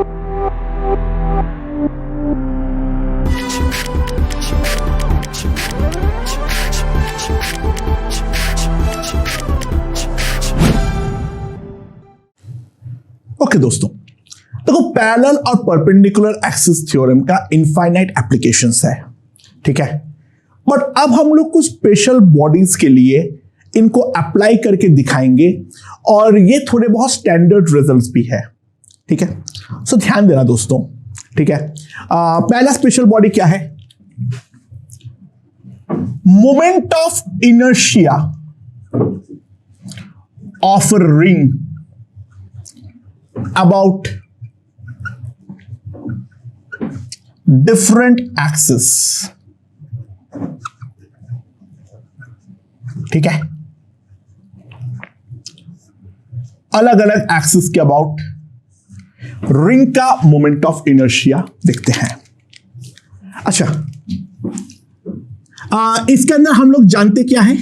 Okay दोस्तों, देखो parallel और परपेंडिकुलर एक्सिस थ्योरम का इनफाइनाइट एप्लीकेशंस है, ठीक है। बट अब हम लोग कुछ स्पेशल बॉडीज के लिए इनको अप्लाई करके दिखाएंगे और ये थोड़े बहुत स्टैंडर्ड रिजल्ट्स भी है, ठीक है। सो ध्यान देना दोस्तों, ठीक है। पहला स्पेशल बॉडी क्या है? Moment of inertia of ring about different axis, ठीक है। अलग अलग एक्सिस के अबाउट रिंग का मोमेंट ऑफ इनर्शिया देखते हैं। अच्छा, इसके अंदर हम लोग जानते क्या है?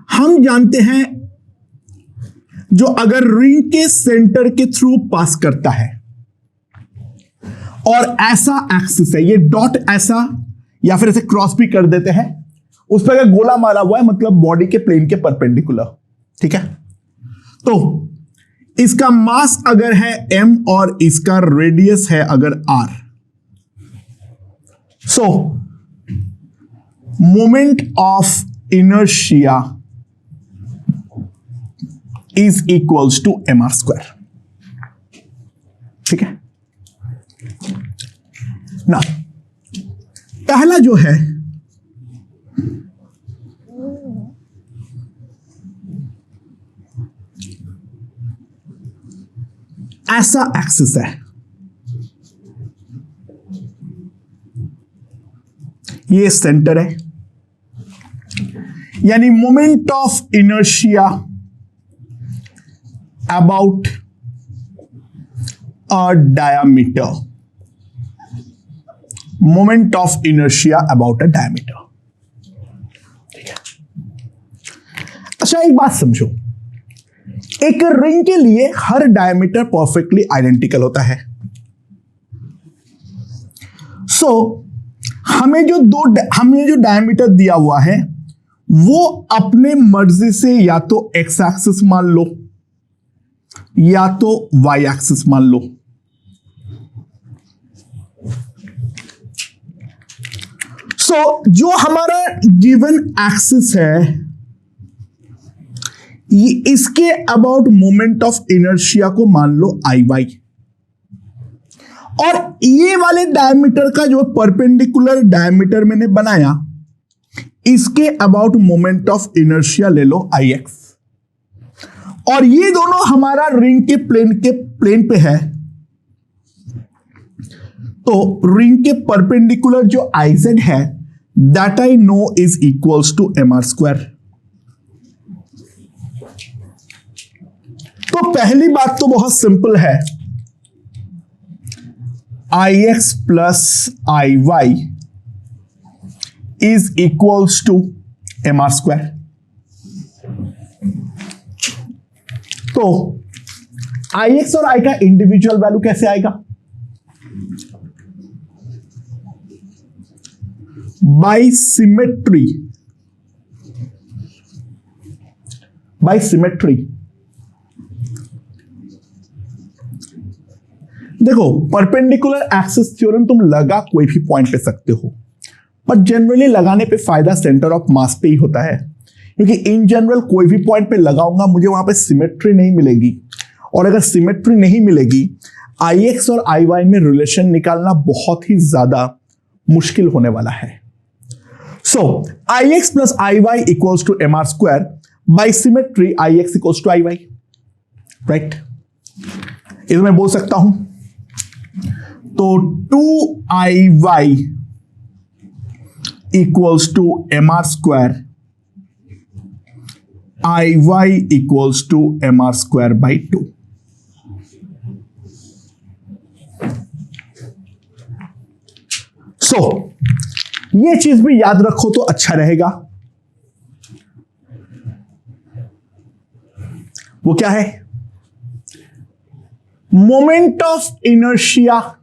हम जानते हैं जो अगर रिंग के सेंटर के थ्रू पास करता है और ऐसा एक्सिस है, ये डॉट ऐसा या फिर ऐसे क्रॉस भी कर देते हैं, उस पर अगर गोला मारा हुआ है मतलब बॉडी के प्लेन के परपेंडिकुलर, ठीक है। तो इसका मास अगर है m और इसका रेडियस है अगर r, so moment of inertia is equals to mr square, ठीक है ना। पहला जो है ऐसा एक्सिस है, ये सेंटर है, यानी moment of inertia about a diameter, moment of inertia about a diameter, ठीक है। अच्छा, एक बात समझो, एक रिंग के लिए हर डायमीटर परफेक्टली आइडेंटिकल होता है। सो हमें जो डायमीटर दिया हुआ है वो अपने मर्जी से या तो एक्स एक्सिस मान लो या तो वाई एक्सिस मान लो। सो जो हमारा गिवन एक्सिस है इसके अबाउट मोमेंट ऑफ इनर्शिया को मान लो आई वाई, और ये वाले डायमीटर का जो परपेंडिकुलर डायमीटर मैंने बनाया इसके अबाउट मोमेंट ऑफ इनर्शिया ले लो आई एक्स, और ये दोनों हमारा रिंग के प्लेन पे है, तो रिंग के परपेंडिकुलर जो आई जेड है that I know is equals to M R square. तो पहली बात तो बहुत सिंपल है, I X plus I Y is equals to M R square. तो आई एक्स और आई का इंडिविजुअल वैल्यू कैसे आएगा? बाय सिमेट्री, देखो परपेंडिकुलर एक्सिस थ्योरम तुम लगा कोई भी पॉइंट पे सकते हो, पर जनरली लगाने पे फायदा सेंटर ऑफ मास पे ही होता है, क्योंकि इन जनरल कोई भी पॉइंट पे लगाऊंगा मुझे वहां पे सिमेट्री नहीं मिलेगी, और अगर सिमेट्री नहीं मिलेगी आई एक्स और आई वाई में रिलेशन निकालना बहुत ही ज्यादा मुश्किल होने वाला है। So I X plus I Y equals to M R square, by symmetry I X equals to I Y, right. इसमें मैं बोल सकता हूं तो 2iy equals to M R square, iy equals to M R square by 2। So ये चीज भी याद रखो तो अच्छा रहेगा। वो क्या है? moment of inertia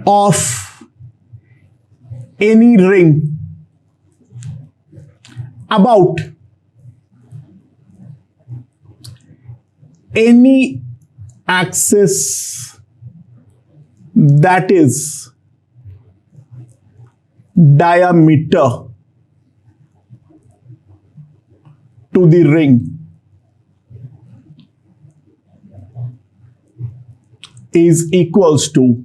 of any ring about any axis that is diameter to the ring is equals to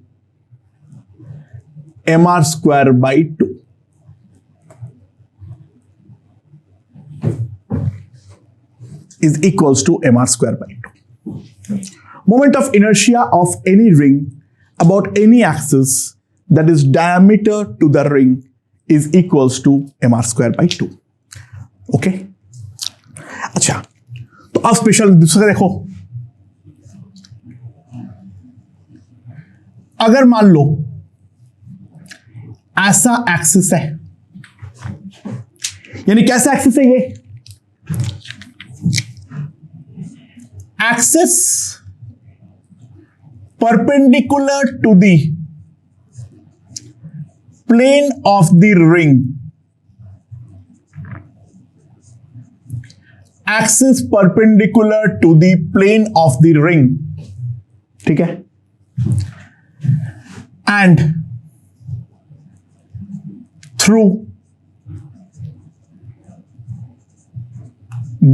mr square by 2. Is equals to mr square by 2. Moment of inertia of any ring about any axis that is diameter to the ring is equals to mr square by 2. Okay, अच्छा, तो अब special दूसरा देखो, अगर मान लो ऐसा axis है, यानी कैसा एक्सिस है ये, axis perpendicular to the plane of the ring, axis perpendicular to the plane of the ring, ठीक है, and through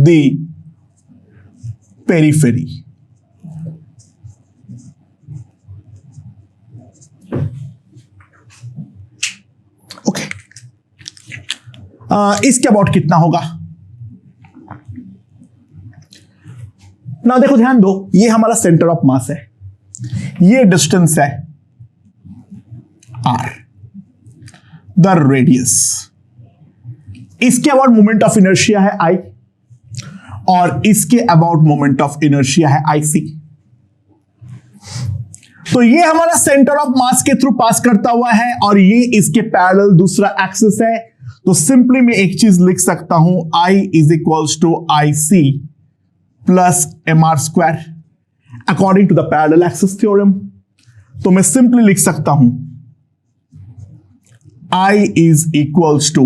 the periphery. Okay. इसके अबाउट कितना होगा ना, देखो ध्यान दो, ये हमारा सेंटर ऑफ मास है, ये डिस्टेंस है r, द रेडियस, इसके अबाउट मोमेंट ऑफ इनर्शिया है I, और इसके अबाउट मोमेंट ऑफ इनर्शिया है IC। तो ये हमारा सेंटर ऑफ मास के थ्रू पास करता हुआ है और ये इसके पैरेलल दूसरा एक्सिस है। तो सिंपली मैं एक चीज लिख सकता हूं, I is equals to IC plus mr square according to the parallel axis theorem. तो मैं सिंपली लिख सकता हूं I is equals to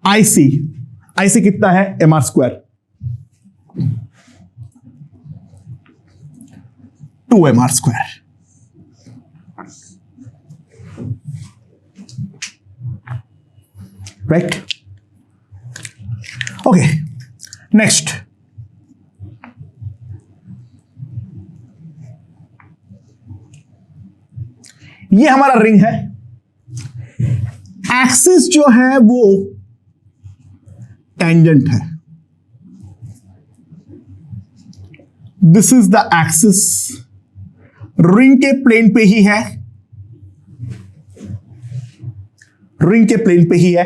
IC कितना है, mr square 2mr square. Right, okay, next, ये हमारा रिंग है, एक्सिस जो है वो टेंजेंट है, this is the axis, ring के प्लेन पे ही है, रिंग के प्लेन पे ही है,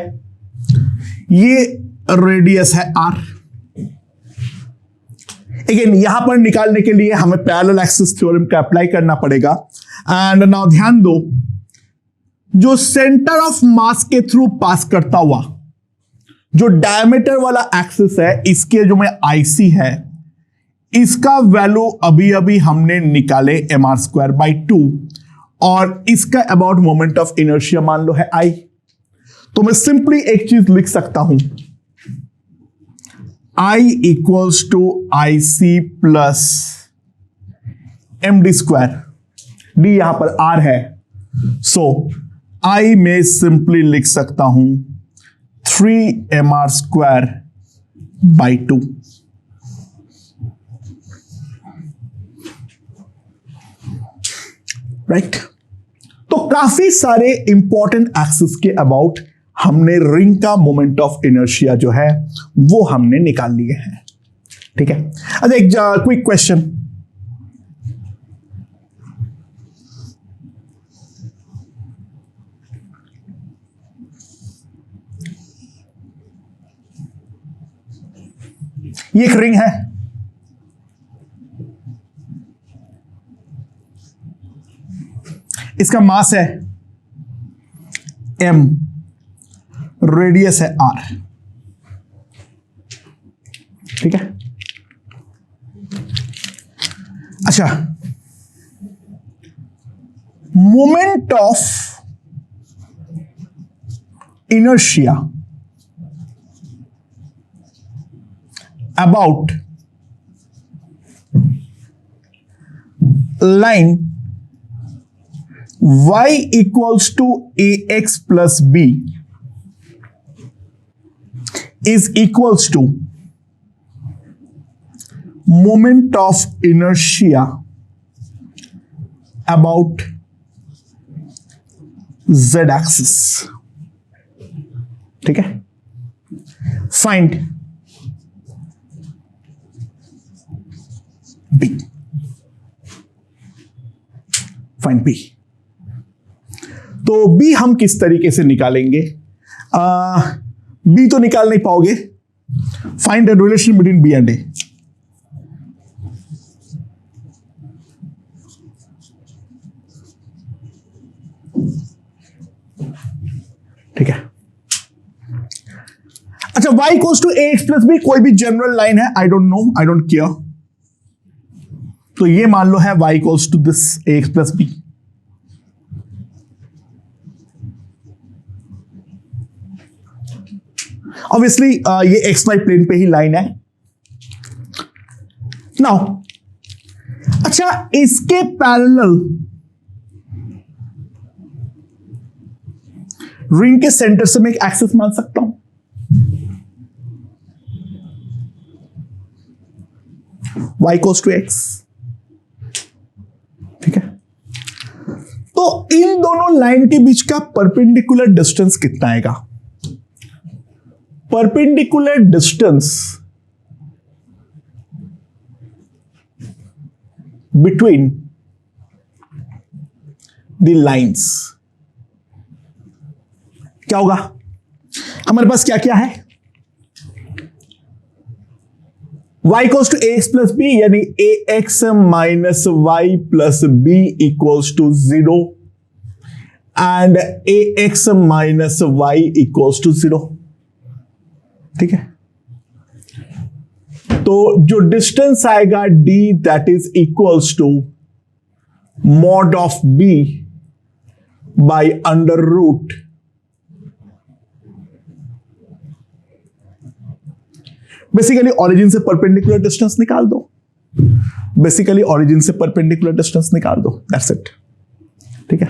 ये रेडियस है r। अगेन यहां पर निकालने के लिए हमें पैरेलल एक्सिस थ्योरम का अप्लाई करना पड़ेगा। एंड नाउ ध्यान दो, जो सेंटर ऑफ मास के थ्रू पास करता हुआ जो डायमीटर वाला एक्सिस है, इसके जो में IC है, इसका वैल्यू अभी अभी हमने निकाले mr स्क्वायर बाई 2 और इसका अबाउट मोमेंट ऑफ इनर्शिया मान लो है I। तो मैं सिंपली एक चीज लिख सकता हूं, I equals to IC plus md square, d यहां पर r है, सो I में सिंपली लिख सकता हूं 3mr स्क्वायर बाई 2। राइट, तो काफी सारे इंपॉर्टेंट एक्सिस के अबाउट हमने रिंग का मोमेंट ऑफ इनर्शिया जो है वो हमने निकाल लिए हैं। ठीक है, अच्छा एक क्विक क्वेश्चन, ये एक रिंग है, इसका मास है m, रेडियस है r। ठीक है, अच्छा, moment of inertia about line y equals to ax plus b is equals to moment of inertia about z axis. ठीक है, फाइंड बी, फाइंड बी। तो बी हम किस तरीके से निकालेंगे? बी तो निकाल नहीं पाओगे। Find the relation between B and A. ठीक है, अच्छा, y equals to ax plus B कोई भी जनरल लाइन है, I don't know, I don't care. तो ये मान लो है y equals to this ax plus B. Obviously ये xy प्लेन पे ही लाइन है। नाउ अच्छा, इसके पैरेलल रिंग के सेंटर से मैं एक एक्सिस मान सकता हूं। y equals to x। ठीक है, तो इन दोनों लाइन के बीच का परपेंडिकुलर डिस्टेंस कितना आएगा? Perpendicular distance between the lines क्या होगा? हमारे पास क्या क्या है? y equals to ax plus b, यानी ax minus y plus b equals to 0 and ax minus y equals to 0। ठीक है, तो जो डिस्टेंस आएगा d, that is equals to mod of b by under root basically origin से perpendicular distance निकाल दो। Basically origin से perpendicular distance निकाल दो, दैट्स इट। ठीक है,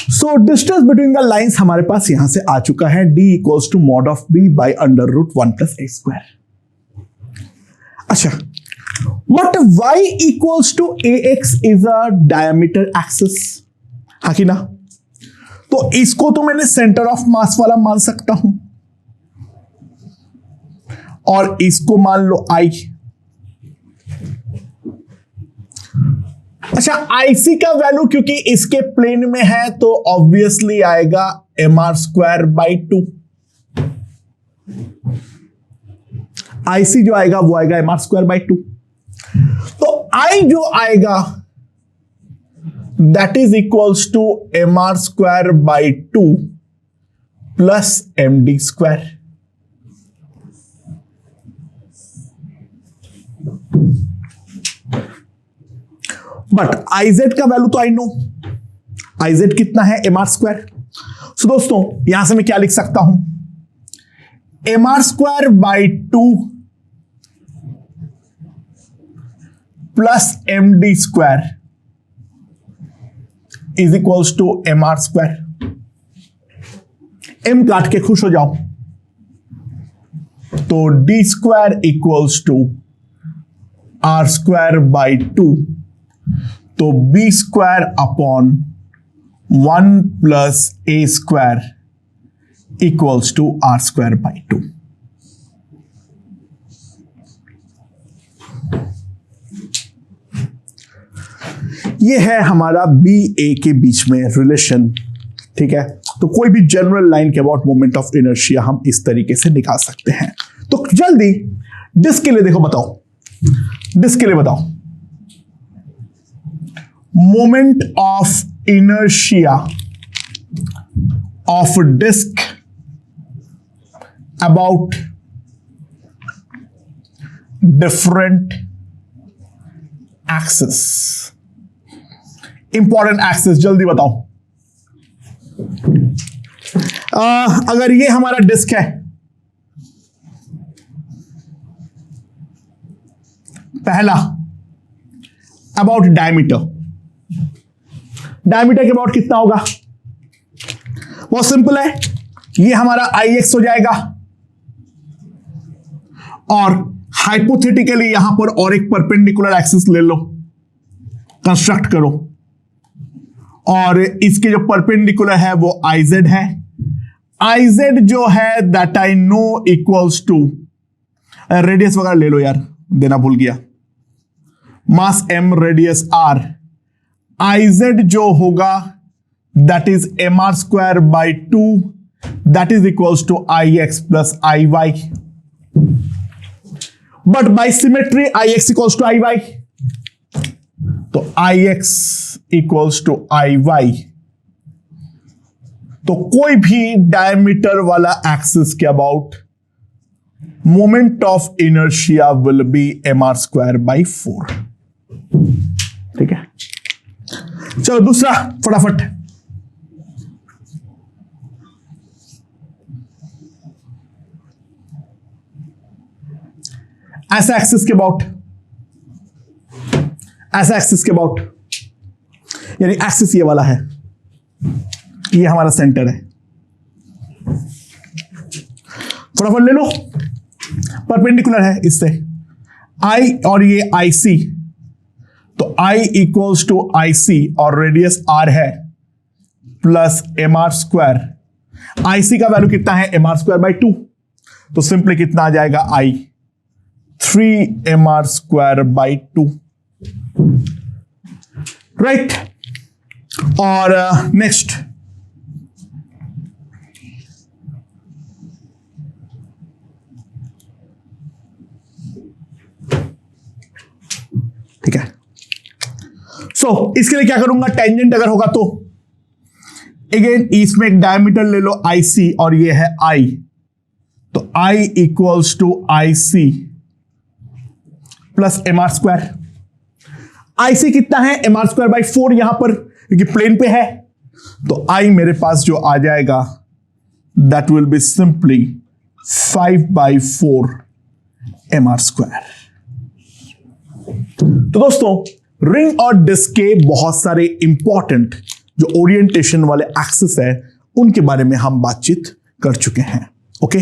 so distance between the lines हमारे पास यहां से आ चुका है, d equals to mod of b by under root 1 plus a square. अच्छा, but y equals to ax is a diameter axis, हाँ कि ना? तो इसको तो मैंने सेंटर ऑफ मास वाला मान सकता हूं, और इसको मान लो I। अच्छा, IC का वैल्यू क्योंकि इसके प्लेन में है तो ऑब्वियसली आएगा mr स्क्वायर बाई 2। IC जो आएगा वो आएगा mr स्क्वायर बाई 2। तो I जो आएगा that is equals to mr square by 2 plus md square. But IZ का वैल्यू तो आई नो, IZ कितना है? mr square. सो दोस्तों यहां से मैं क्या लिख सकता हूं? mr square by 2 plus md square is equals to mr square. m काट के खुश हो जाओ, तो d square equals to r square by 2, तो b square upon 1 plus a square equals to r square by 2। ये है हमारा b a के बीच में रिलेशन। ठीक है, तो कोई भी जनरल लाइन के अबाउट मोमेंट ऑफ इनर्शिया हम इस तरीके से निकाल सकते हैं। तो जल्दी डिस्क के लिए देखो, बताओ, डिस्क के लिए बताओ, moment of inertia of disk about different axis, important axis, जल्दी बताओ। अगर ये हमारा डिस्क है, पहला अबाउट डायमीटर, डायमीटर के अबाउट कितना होगा? बहुत सिंपल है, ये हमारा IX हो जाएगा और हाइपोथेटिकली यहां पर और एक परपेंडिकुलर एक्सिस ले लो, कंस्ट्रक्ट करो, और इसके जो परपेंडिकुलर है वो IZ है। IZ जो है that I know equals to, radius वगैरह ले लो यार, देना भूल गया, mass M, radius R, IZ जो होगा that is mr square by 2, that is equals to IX plus IY, but by symmetry IX equals to IY, तो IX इक्वल्स टू IY, तो कोई भी डायमीटर वाला एक्सिस के about moment of inertia will be mr square by 4। ठीक है, चलो दूसरा फटाफट। ऐसा एक्सिस के अबाउट, ऐसा एक्सिस के अबाउट, यानी एक्सिस ये वाला है, ये हमारा सेंटर है, फटाफट ले लो, परपेंडिकुलर है इससे, I और ये IC, तो I इक्वल्स टू IC और रेडियस R है प्लस mr स्क्वायर, IC का वैल्यू कितना है? mr स्क्वायर बाई 2, तो सिंपली कितना आ जाएगा? I 3 mr square by 2, right. और नेक्स्ट, ठीक है, सो इसके लिए क्या करूंगा? टेंजेंट अगर होगा तो अगेन इसमें एक डायमीटर ले लो IC और ये है I, तो I equals to IC plus mr square. IC कितना है? mr स्क्वायर बाई 4, यहां पर क्योंकि प्लेन पे है, तो I मेरे पास जो आ जाएगा that will be simply 5/4 mr square. तो दोस्तों, रिंग और डिस्क के बहुत सारे इंपॉर्टेंट जो ओरिएंटेशन वाले एक्सिस है उनके बारे में हम बातचीत कर चुके हैं। ओके।